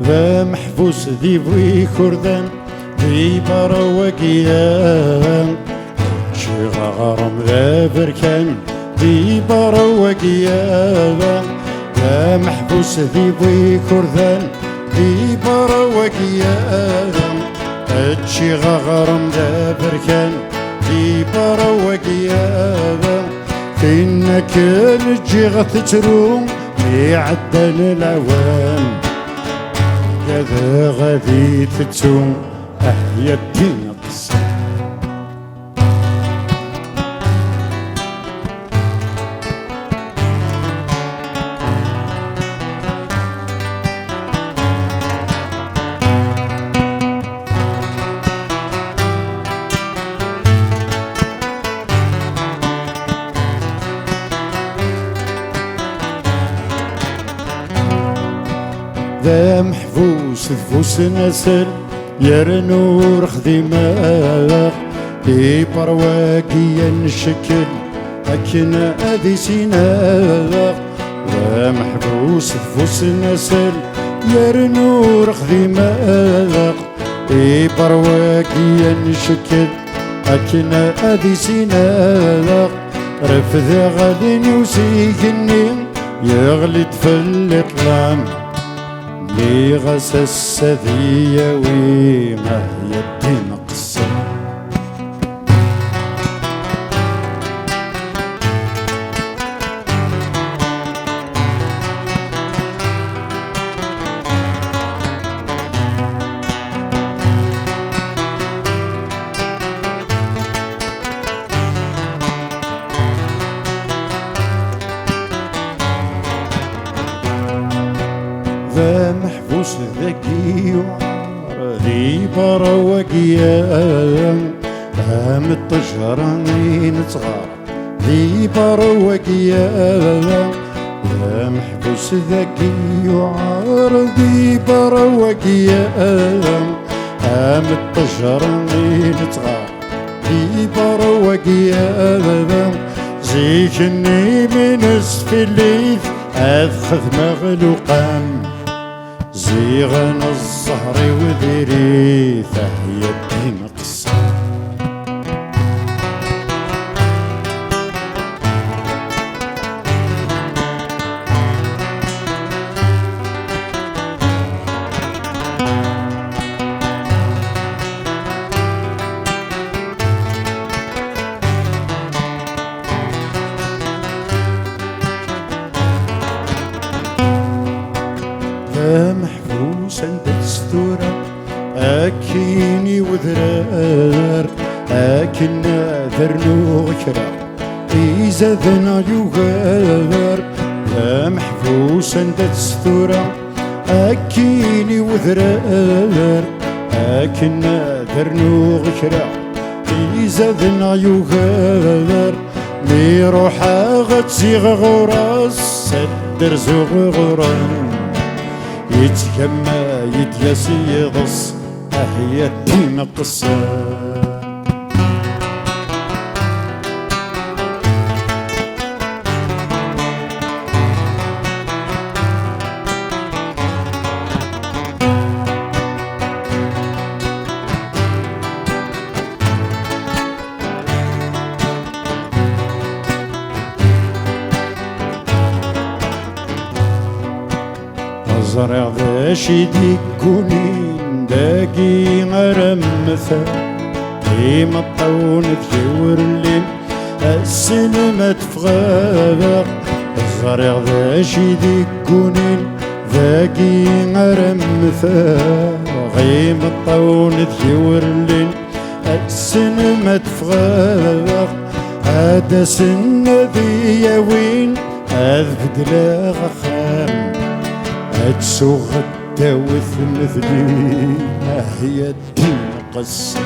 ذا محبوس ذي بوي كردان ذي براوكيان شي غرم ذا بركان ذي براوكيان ذا محبوس ذي بوي كردان ذي براوكيان شي غرم ذا بركان ذي براوكيان فينك نجي غتتروم يعدل العوام كذا غادي تتوم يا الدين قصة ذا محبوس ذفوس نسل يرنور خدماء دي برواقيا نشكل أكنا أذي سيناء ذا محبوس ذفوس نسل يرنور خدماء دي برواقيا نشكل أكنا أذي سيناء رفذ غادي نوسيقني يغلد في الإطلام لي غسى السذية وما هي الدين قصة ذا محبوس ذكي وعار ذي براوكيان هام الطجرانين صغار ذي براوكيان ذا محبوس ذكي وعار ذي براوكيان هام الطجرانين صغار ذي براوكيان زيكني من اسفل الليث أخذ مغلوقان زيغن الزهر وذري فهي الدين قصة محبوس عند الستورة أكيني وذرار أكنا ذرنو غكرا إذا ذنا يغار محبوس عند الستورة أكيني وذرار أكنا ذرنو غكرا إذا ذنا يغار ميروحا غتزيغ غراس سدر زوغ غران يتجمع يتياسي يضص هي الدين قصة زرع ذا شيدي كونين داقي غرمثا كيما الطون تجور الليل السينما تفغابا زرع ذا شيدي كونين داقي غرمثا كيما الطون تجور الليل السينما تفغابا هذا سن ذي يوين أذبدلا غخام أتسوغ الدوث مثلي ما هي الدين قصة